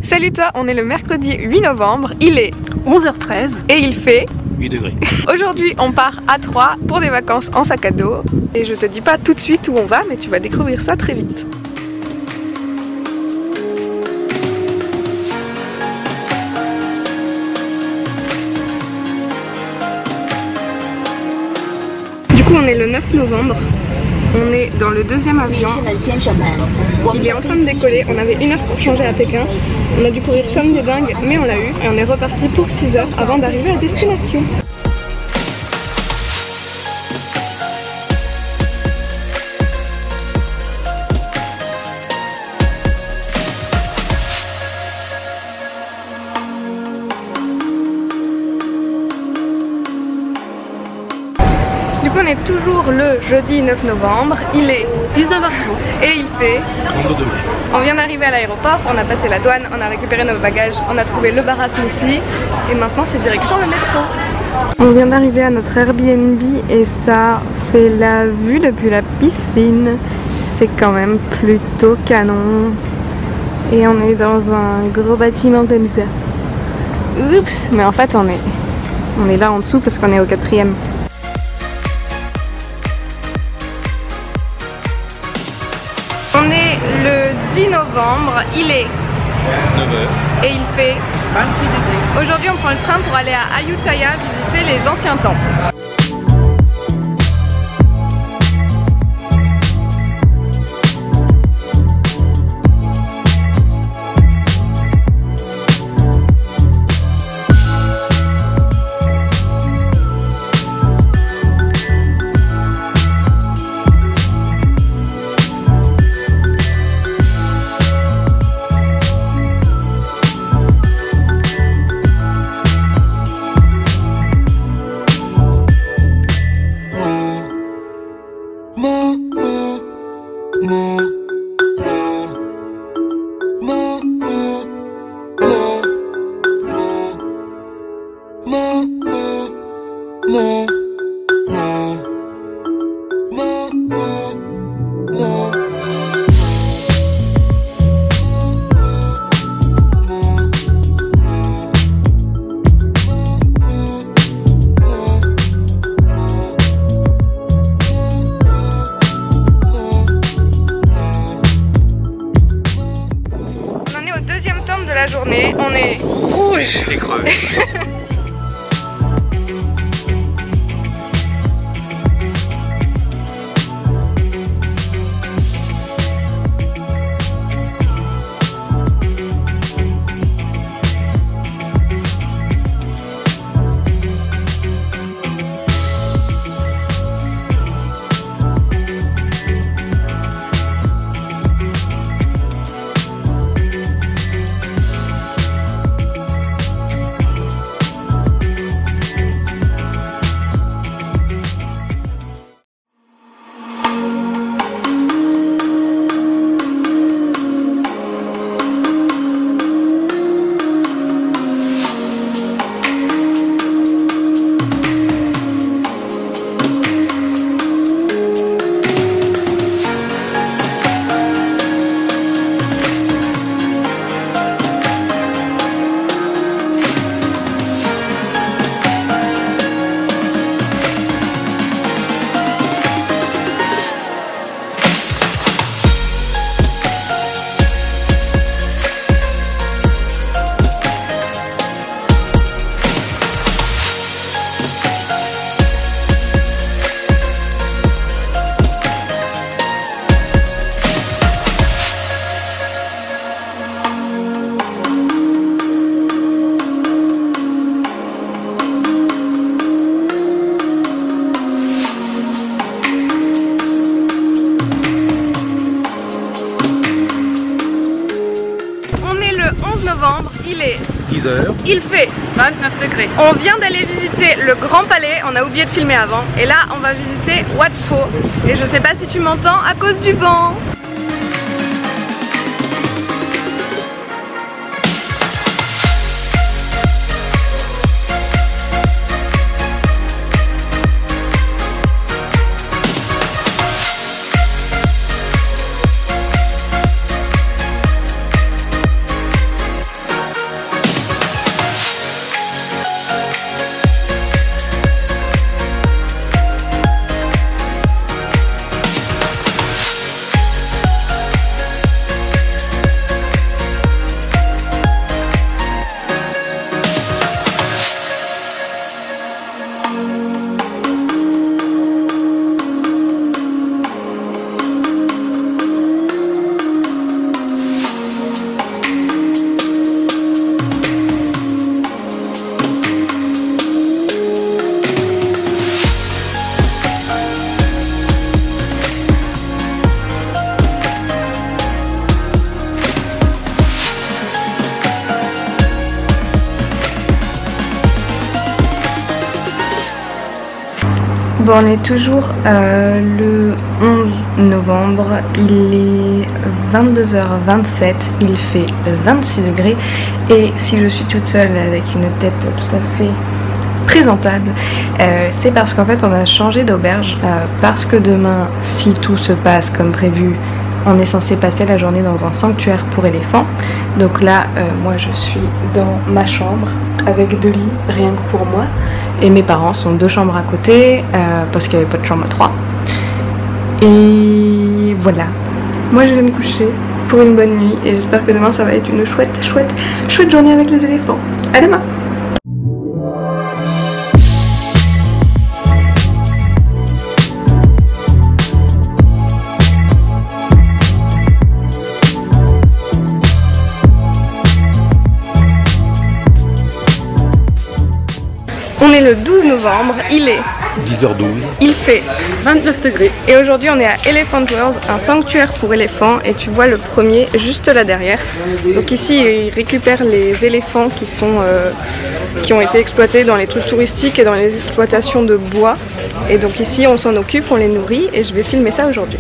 Salut toi, on est le mercredi 8 novembre, il est 11h13 et il fait 8 degrés. Aujourd'hui on part à Troyes pour des vacances en sac à dos et je te dis pas tout de suite où on va mais tu vas découvrir ça très vite. Du coup on est le 9 novembre. On est dans le deuxième avion. Il est en train de décoller. On avait 1 heure pour changer à Pékin. On a dû courir comme des dingues, mais on l'a eu. Et on est reparti pour 6 heures avant d'arriver à destination. Du coup on est toujours le jeudi 9 novembre, il est 19h30 et il fait 32 degrés. On vient d'arriver à l'aéroport, on a passé la douane, on a récupéré nos bagages, on a trouvé le bar à smoothie et maintenant c'est direction le métro. On vient d'arriver à notre Airbnb et ça c'est la vue depuis la piscine, c'est quand même plutôt canon et on est dans un gros bâtiment comme ça. Oups, mais en fait on est là en dessous parce qu'on est au 4e. On est le 10 novembre, il est 9h. et il fait 28 degrés. Aujourd'hui on prend le train pour aller à Ayutthaya visiter les anciens temples. La journée, on est rouge et crevé. Il est 10h. Il fait 29 degrés. On vient d'aller visiter le Grand Palais, on a oublié de filmer avant. Et là, on va visiter Wat Pho. Et je sais pas si tu m'entends à cause du vent. Bon, on est toujours le 11 novembre, il est 22h27, il fait 26 degrés et si je suis toute seule avec une tête tout à fait présentable, c'est parce qu'en fait on a changé d'auberge parce que demain, si tout se passe comme prévu, on est censé passer la journée dans un sanctuaire pour éléphants. Donc là, moi je suis dans ma chambre avec 2 lits, rien que pour moi. Et mes parents sont 2 chambres à côté, parce qu'il n'y avait pas de chambre à 3. Et voilà. Moi je vais me coucher pour une bonne nuit et j'espère que demain ça va être une chouette journée avec les éléphants. À demain! On est le 12 novembre, il est 10h12. Il fait 29 degrés. Et aujourd'hui on est à Elephant World, un sanctuaire pour éléphants. Et tu vois le premier juste là derrière. Donc ici ils récupèrent les éléphants qui ont été exploités dans les trucs touristiques et dans les exploitations de bois. Et donc ici on s'en occupe, on les nourrit et je vais filmer ça aujourd'hui.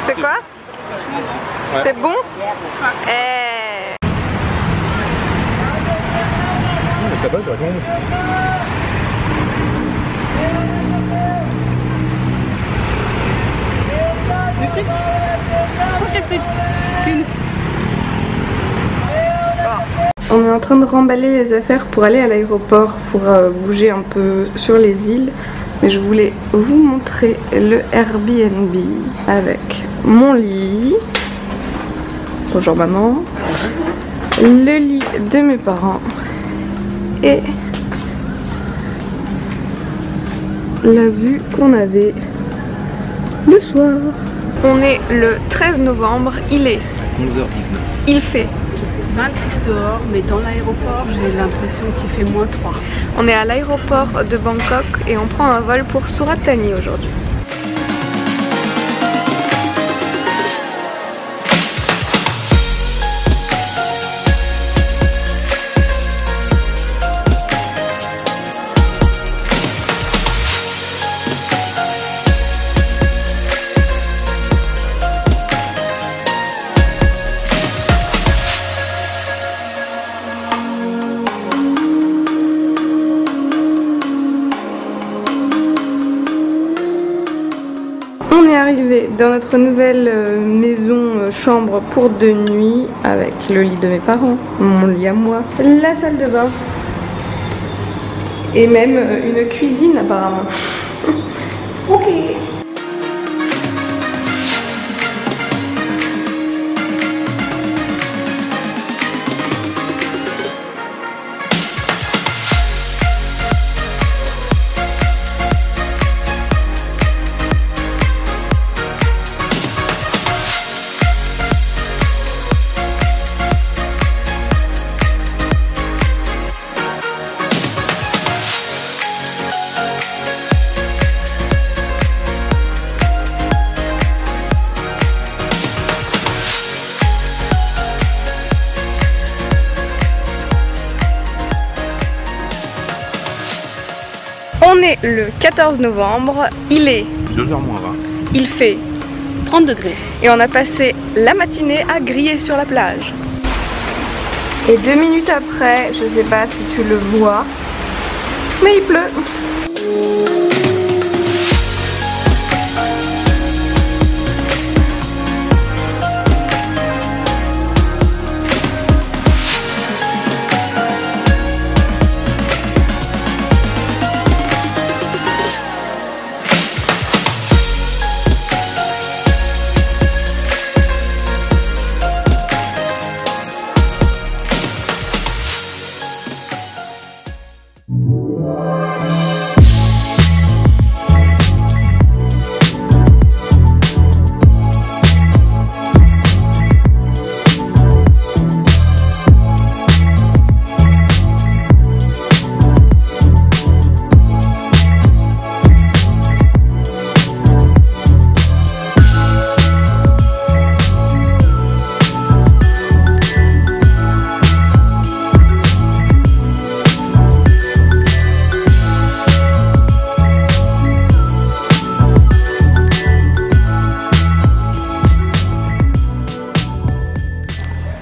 C'est quoi? Ouais. C'est bon? Ça va, ça tombe. On est en train de remballer les affaires pour aller à l'aéroport pour bouger un peu sur les îles. Mais je voulais vous montrer le Airbnb avec mon lit. Bonjour maman. Le lit de mes parents. Et la vue qu'on avait le soir. On est le 13 novembre, il est 11h19. Il fait 26 dehors, mais dans l'aéroport, j'ai l'impression qu'il fait -3. On est à l'aéroport de Bangkok et on prend un vol pour Surat Thani aujourd'hui. notre nouvelle maison chambre pour 2 nuits avec le lit de mes parents, mon lit à moi, la salle de bain et même une cuisine apparemment. Ok. On est le 14 novembre, il est 2h moins 20. Il fait 30 degrés. Et on a passé la matinée à griller sur la plage. Et 2 minutes après, je sais pas si tu le vois, mais il pleut.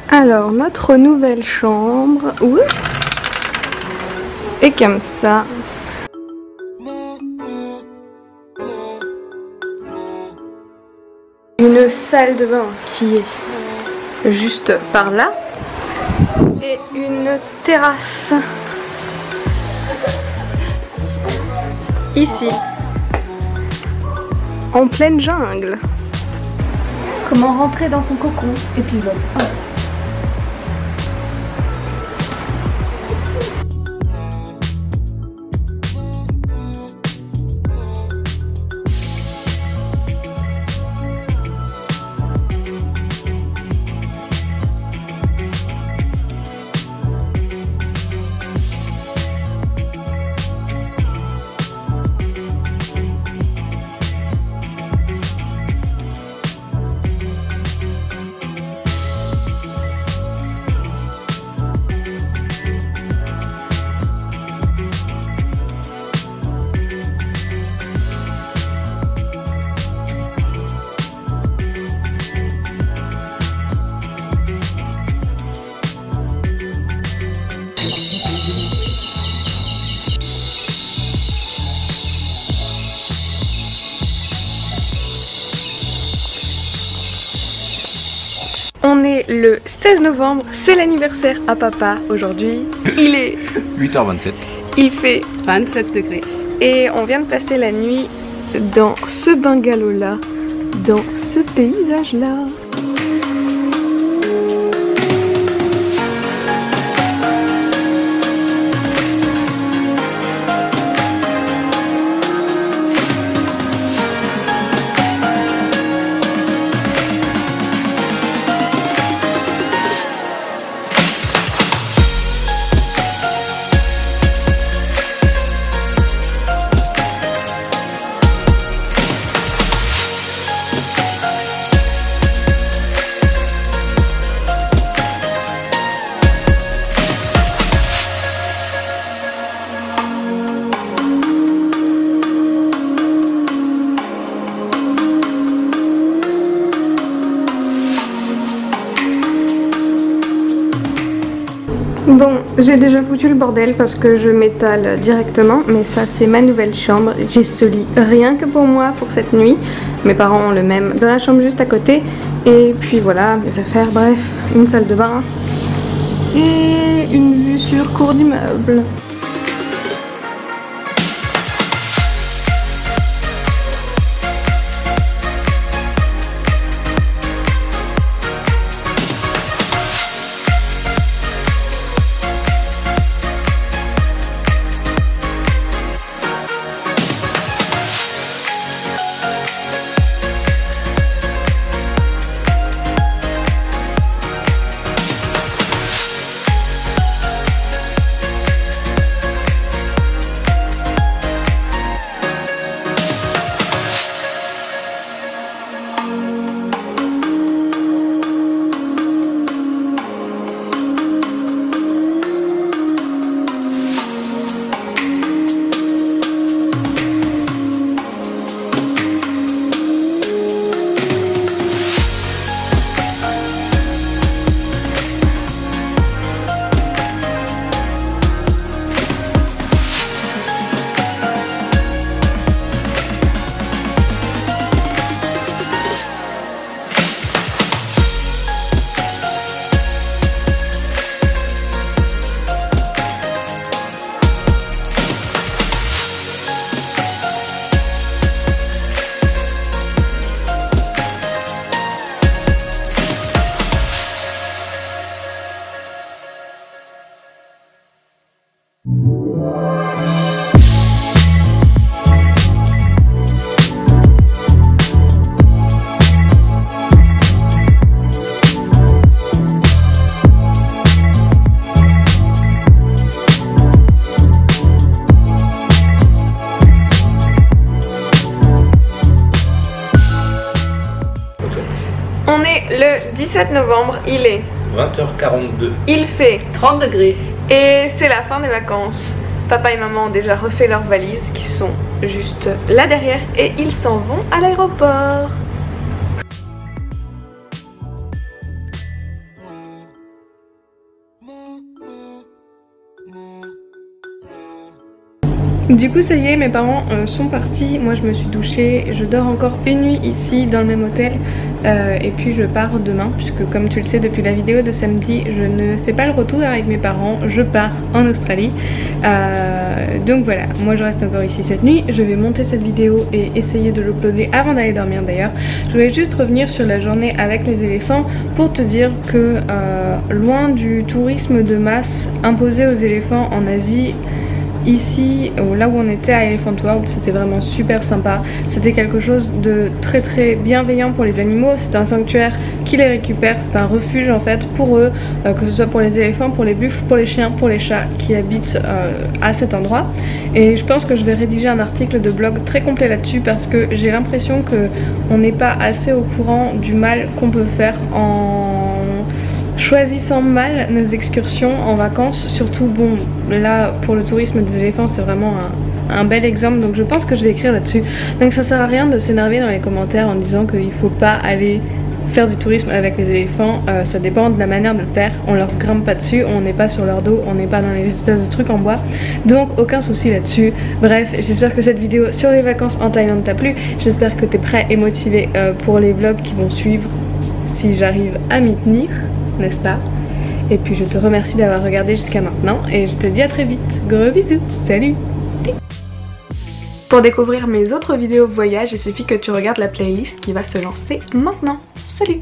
Alors, notre nouvelle chambre, oups, est comme ça. Une salle de bain qui est juste par là et une terrasse ici, en pleine jungle. Comment rentrer dans son cocon, épisode 1. On est le 16 novembre, c'est l'anniversaire à papa aujourd'hui. Il est 8h27. Il fait 27 degrés. et on vient de passer la nuit dans ce bungalow là, dans ce paysage là. Bon, j'ai déjà foutu le bordel parce que je m'étale directement, mais ça c'est ma nouvelle chambre. J'ai ce lit rien que pour moi pour cette nuit. Mes parents ont le même dans la chambre juste à côté. Et puis voilà, mes affaires, bref, une salle de bain et une vue sur cour d'immeuble. On est le 17 novembre, il est 20h42. Il fait 30 degrés. et c'est la fin des vacances. Papa et maman ont déjà refait leurs valises qui sont juste là derrière et ils s'en vont à l'aéroport. Du coup ça y est, mes parents sont partis, moi je me suis douchée, je dors encore une nuit ici dans le même hôtel et puis je pars demain puisque comme tu le sais depuis la vidéo de samedi je ne fais pas le retour avec mes parents, je pars en Australie. Donc voilà, moi je reste encore ici cette nuit, je vais monter cette vidéo et essayer de l'uploader avant d'aller dormir d'ailleurs. Je voulais juste revenir sur la journée avec les éléphants pour te dire que loin du tourisme de masse imposé aux éléphants en Asie, ici, là où on était à Elephant World, c'était vraiment super sympa. C'était quelque chose de très très bienveillant pour les animaux. C'est un sanctuaire qui les récupère, c'est un refuge en fait pour eux, que ce soit pour les éléphants, pour les buffles, pour les chiens, pour les chats qui habitent à cet endroit. Et je pense que je vais rédiger un article de blog très complet là-dessus parce que j'ai l'impression qu'on n'est pas assez au courant du mal qu'on peut faire en choisissant mal nos excursions en vacances. Surtout bon là pour le tourisme des éléphants c'est vraiment un bel exemple, donc je pense que je vais écrire là-dessus. Donc ça sert à rien de s'énerver dans les commentaires en disant qu'il faut pas aller faire du tourisme avec les éléphants, ça dépend de la manière de le faire, on leur grimpe pas dessus, on n'est pas sur leur dos, on n'est pas dans les espèces de trucs en bois, donc aucun souci là-dessus. Bref, j'espère que cette vidéo sur les vacances en Thaïlande t'a plu, j'espère que t'es prêt et motivé pour les vlogs qui vont suivre si j'arrive à m'y tenir, n'est-ce pas? Et puis je te remercie d'avoir regardé jusqu'à maintenant et je te dis à très vite. Gros bisous, salut! Pour découvrir mes autres vidéos voyage, il suffit que tu regardes la playlist qui va se lancer maintenant. Salut!